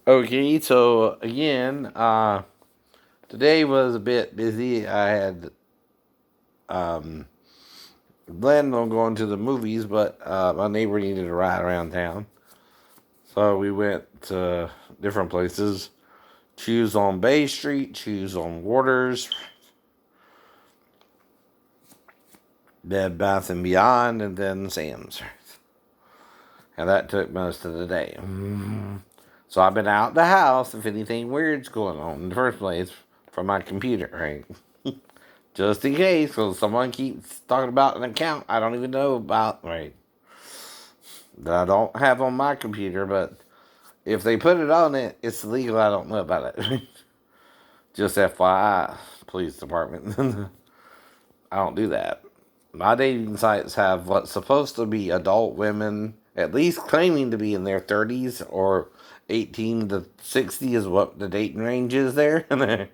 Okay, so again, today was a bit busy. I had um, planned on going to the movies, but my neighbor needed a ride around town. So we went to different places. Choose on Bay Street, choose on Waters, Bed Bath and Beyond, and then Sam's. And that took most of the day. So I've been out the house if anything weird's going on in the first place from my computer, right? Just in case, because someone keeps talking about an account I don't even know about, right? That I don't have on my computer, but if they put it on it, it's illegal. I don't know about it. Just FYI, police department. I don't do that. My dating sites have what's supposed to be adult women, at least claiming to be in their 30s or 18 to 60 is what the dating range is there.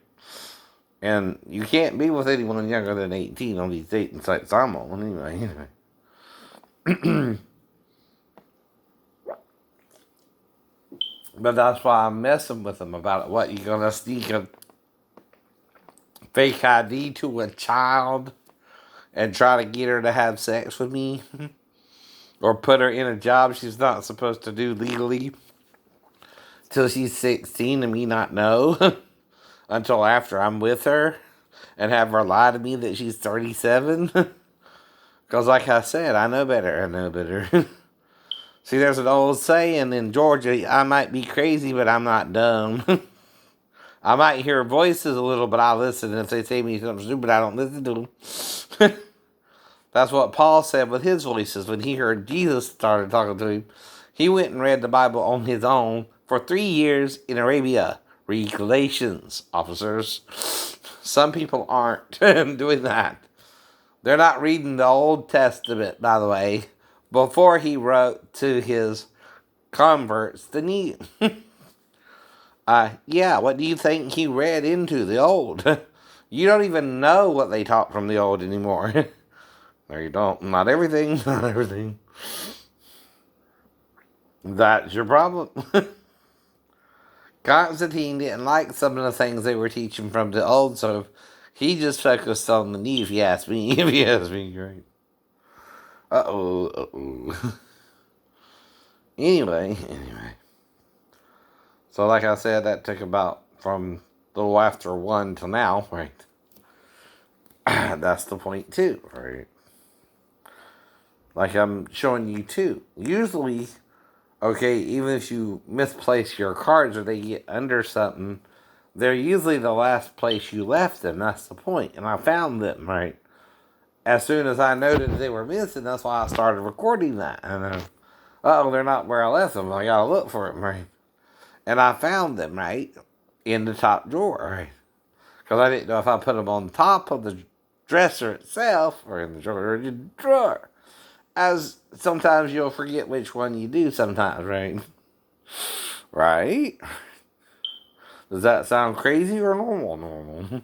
And you can't be with anyone younger than 18 on these dating sites I'm on, anyway. But that's why I'm messing with them about it. What, you gonna sneak a fake ID to a child and try to get her to have sex with me? Or put her in a job she's not supposed to do legally till she's 16 and me not know until after I'm with her and have her lie to me that she's 37? Because, like I said, I know better. I know better. See, there's an old saying in Georgia, I might be crazy, but I'm not dumb. I might hear voices a little, but I listen. And if they say me something stupid, I don't listen to them. That's what Paul said with his voices when he heard Jesus started talking to him. He went and read the Bible on his own for 3 years in Arabia. Read Galatians, officers. Some people aren't doing that. They're not reading the Old Testament, by the way, before he wrote to his converts the New. Yeah, what do you think he read into the Old? You don't even know what they taught from the Old anymore. No, you don't. Not everything. Not everything. That's your problem. Constantine didn't like some of the things they were teaching from the Old, so he just focused on the New, if you ask me. If you ask me, right? Uh-oh, uh-oh. Anyway. So, like I said, that took about from a little after 1 till now, right? That's the point, too, right? Like I'm showing you, too. Usually, okay, even if you misplace your cards or they get under something, they're usually the last place you left them. That's the point. And I found them, right? As soon as I noted they were missing, that's why I started recording that. And they're not where I left them. I gotta look for them, right? And I found them, right? In the top drawer, right? Because I didn't know if I put them on top of the dresser itself or in the drawer or in the drawer. As sometimes you'll forget which one you do sometimes, right? Right? Does that sound crazy or normal? Normal.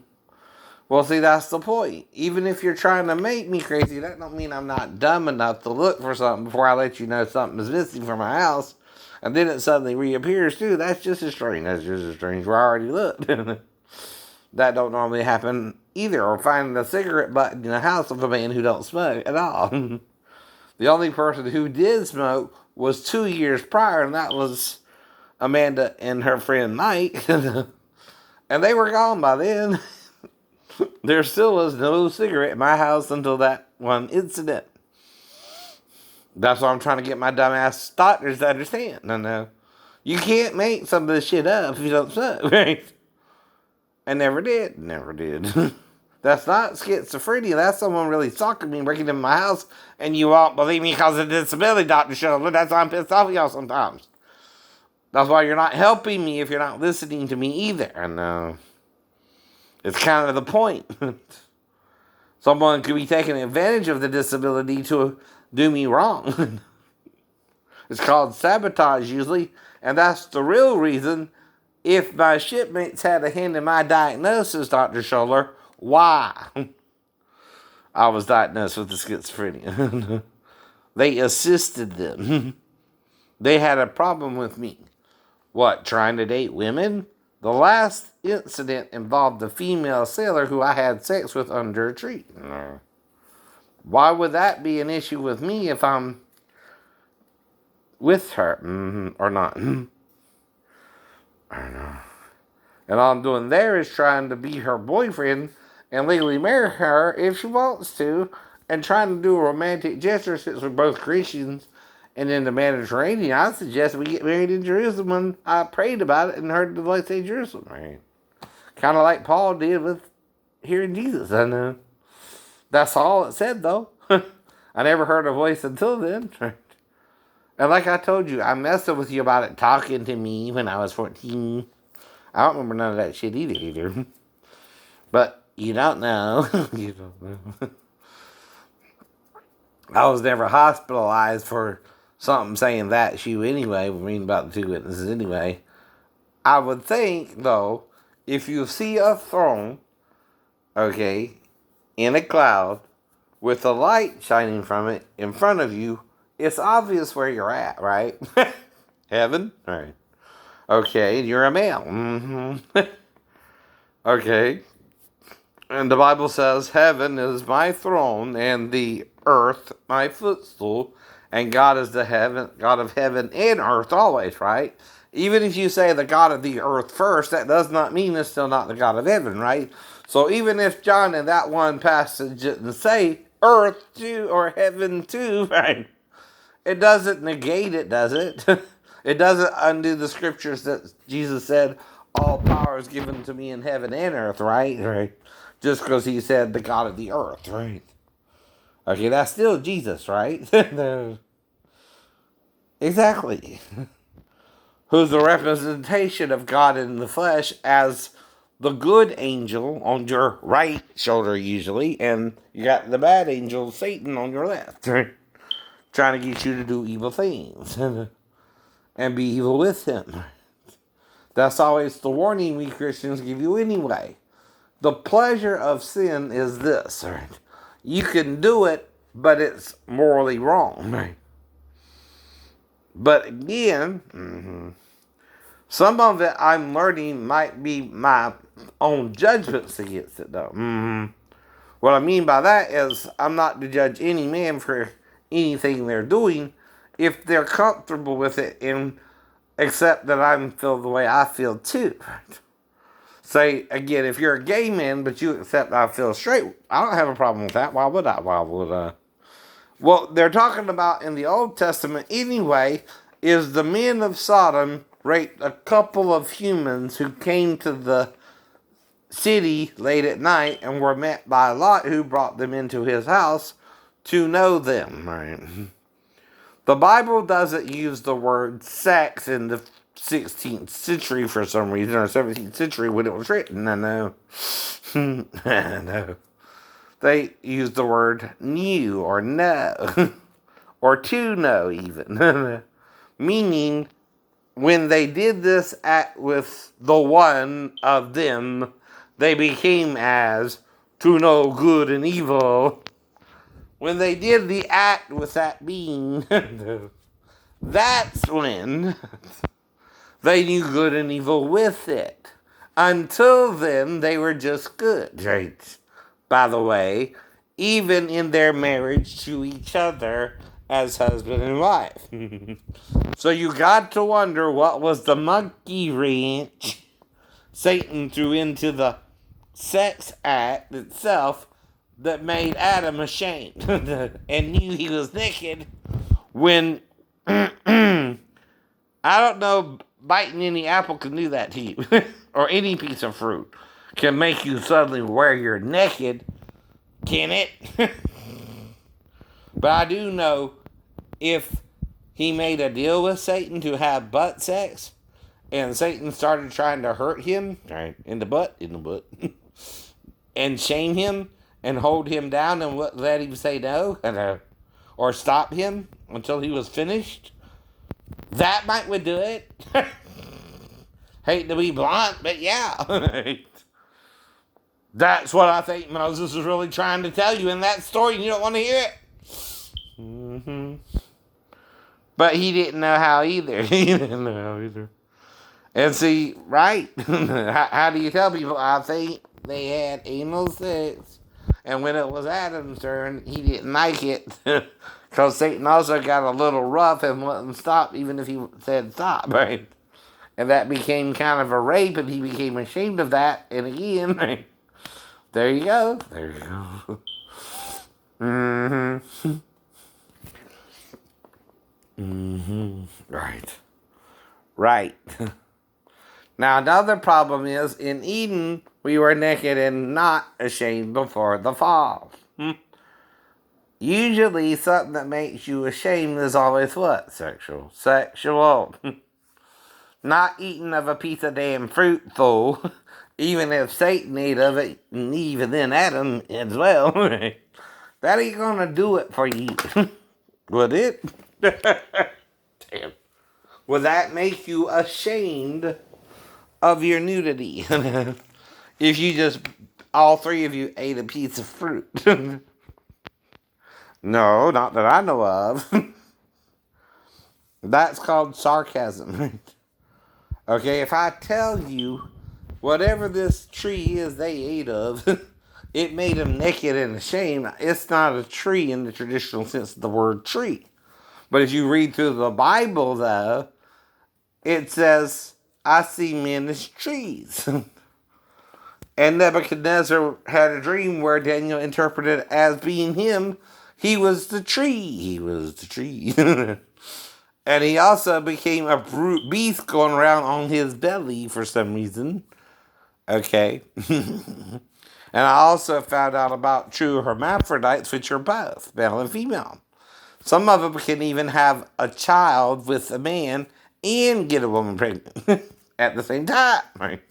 Well, see, that's the point. Even if you're trying to make me crazy, that don't mean I'm not dumb enough to look for something before I let you know something is missing from my house. And then it suddenly reappears, too. That's just as strange. That's just as strange. We already looked. That don't normally happen either. Or finding a cigarette butt in the house of a man who don't smoke at all. The only person who did smoke was 2 years prior, and that was Amanda and her friend Mike. And they were gone by then. There still was no cigarette in my house until that one incident. That's what I'm trying to get my dumbass doctors to understand. No. You can't make some of this shit up if you don't smoke, right? I never did. Never did. That's not schizophrenia. That's someone really stalking me, breaking into my house, and you won't believe me because of disability, Dr. Schiller. That's why I'm pissed off at y'all sometimes. That's why you're not helping me if you're not listening to me either. And it's kind of the point. Someone could be taking advantage of the disability to do me wrong. It's called sabotage usually, and that's the real reason. If my shipmates had a hand in my diagnosis, Dr. Scholler, why I was diagnosed with the schizophrenia. They assisted them. They had a problem with me. What, trying to date women? The last incident involved a female sailor who I had sex with under a tree. Why would that be an issue with me if I'm with her? Or not? I don't know. And all I'm doing there is trying to be her boyfriend and legally marry her if she wants to, and trying to do a romantic gesture since we're both Christians. And in the Mediterranean, I suggest we get married in Jerusalem. And I prayed about it and heard the voice say Jerusalem. Right? Kind of like Paul did with hearing Jesus. I know. That's all it said, though. I never heard a voice until then. And like I told you, I messed with you about it talking to me when I was 14. I don't remember none of that shit either. But you don't know. You don't know. I was never hospitalized for something saying that's you anyway. We're reading about the two witnesses anyway. I would think, though, if you see a throne, okay, in a cloud, with a light shining from it in front of you, it's obvious where you're at, right? Heaven? All right. Okay, you're a male. Okay. And the Bible says, heaven is my throne, and the earth my footstool, and God is the God of heaven and earth always, right? Even if you say the God of the earth first, that does not mean it's still not the God of heaven, right? So even if John in that one passage didn't say earth too or heaven too, right? It doesn't negate it, does it? It doesn't undo the scriptures that Jesus said, all power is given to me in heaven and earth, right? Right. Just because he said the God of the earth, right? Okay, that's still Jesus, right? Exactly. Who's the representation of God in the flesh as the good angel on your right shoulder usually, and you got the bad angel, Satan, on your left, right? Trying to get you to do evil things and be evil with him. That's always the warning we Christians give you anyway. The pleasure of sin is this, right? You can do it, but it's morally wrong, right? But again, some of it I'm learning might be my own judgments against it, though. What I mean by that is I'm not to judge any man for anything they're doing if they're comfortable with it and accept that I feel the way I feel too. Say, again, if you're a gay man, but you accept I feel straight, I don't have a problem with that. Why would I? Well, they're talking about in the Old Testament anyway, is the men of Sodom raped a couple of humans who came to the city late at night and were met by Lot, who brought them into his house to know them, right? The Bible doesn't use the word sex in the 16th century for some reason, or 17th century when it was written. I know. I know. They use the word knew or know, or to know even, meaning when they did this act with the one of them, they became as to know good and evil. When they did the act with that being, that's when they knew good and evil with it. Until then, they were just good, right? By the way, even in their marriage to each other as husband and wife. So you got to wonder what was the monkey wrench Satan threw into the sex act itself that made Adam ashamed and knew he was naked when I don't know, biting any apple can do that to you. Or any piece of fruit can make you suddenly wear you're naked. Can it? But I do know if he made a deal with Satan to have butt sex, and Satan started trying to hurt him, right, in the butt, and shame him, and hold him down, and let him say no, or stop him until he was finished, that might would do it. Hate to be blunt, but yeah. That's what I think Moses is really trying to tell you in that story, and you don't want to hear it. But he didn't know how either. He didn't know how either. And see, right? How do you tell people? I think they had anal sex. And when it was Adam's turn, he didn't like it. Because Satan also got a little rough and wouldn't stop even if he said stop, right? And that became kind of a rape, and he became ashamed of that. And again, right? There you go. There you go. Mm-hmm. Mm-hmm. Right. Right. Now, another problem is in Eden, we were naked and not ashamed before the fall. Usually, something that makes you ashamed is always what? Sexual. Sexual. Not eating of a piece of damn fruit, though. Even if Satan ate of it, and Eve and then Adam as well. That ain't gonna do it for you. Would it? Damn. Would that make you ashamed of your nudity? If you just, all three of you ate a piece of fruit. No, not that I know of. That's called sarcasm. Okay, if I tell you whatever this tree is they ate of, it made them naked and ashamed, it's not a tree in the traditional sense of the word tree. But if you read through the Bible, though, it says, I see men as trees. And Nebuchadnezzar had a dream where Daniel interpreted it as being him. He was the tree. He was the tree. And he also became a brute beast going around on his belly for some reason. Okay. And I also found out about true hermaphrodites, which are both male and female. Some of them can even have a child with a man and get a woman pregnant at the same time. Right?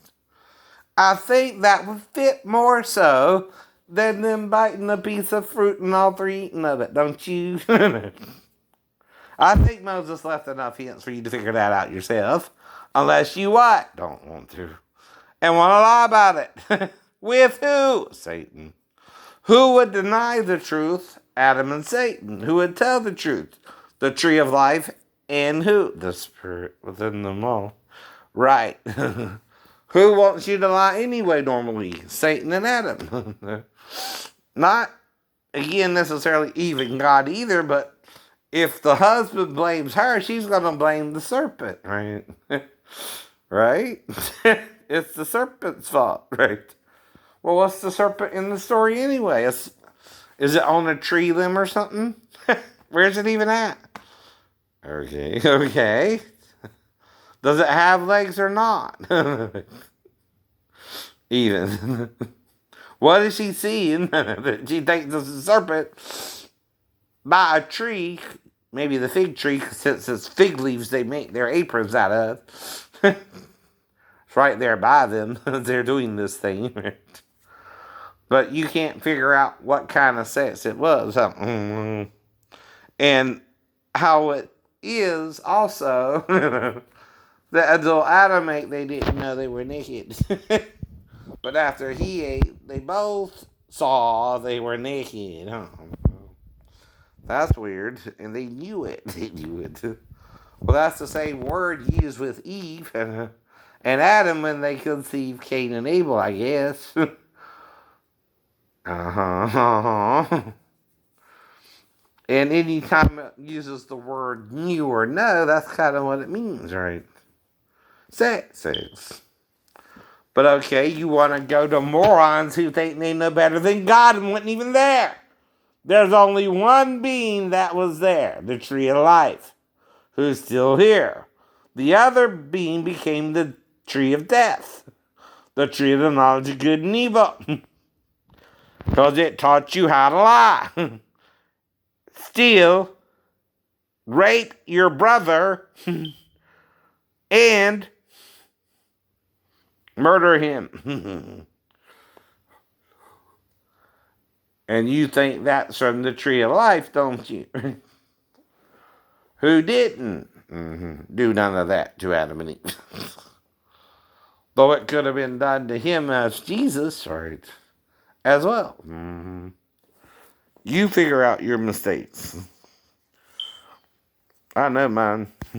I think that would fit more so than them biting a piece of fruit and all three eating of it, don't you? I think Moses left enough hints for you to figure that out yourself. Unless you what? Don't want to. And want to lie about it. With who? Satan. Who would deny the truth? Adam and Satan. Who would tell the truth? The tree of life and who? The spirit within them all. Right. Who wants you to lie anyway normally? Satan and Adam. Not, again, necessarily even God either, but if the husband blames her, she's going to blame the serpent, right? Right? It's the serpent's fault, right? Well, what's the serpent in the story anyway? Is it on a tree limb or something? Where's it even at? Okay, okay. Does it have legs or not? Even. What is she seeing? She thinks it's a serpent by a tree, maybe the fig tree, since it's fig leaves they make their aprons out of. It's right there by them. They're doing this thing. But you can't figure out what kind of sex it was. And how it is also that until Adam ate, they didn't know they were naked. But after he ate, they both saw they were naked. That's weird. And they knew it. They knew it. Well, that's the same word used with Eve and Adam when they conceived Cain and Abel, I guess. Uh-huh. And anytime it uses the word knew or know, that's kind of what it means, right? Sex. But okay, you want to go to morons who think they know better than God and wasn't even there. There's only one being that was there, the tree of life, who's still here. The other being became the tree of death, the tree of the knowledge of good and evil, because it taught you how to lie, steal, rape your brother, and murder him. And you think that's from the tree of life, don't you? Who didn't do none of that to Adam and Eve. Though it could have been done to him as Jesus, right? As well. You figure out your mistakes. I know mine.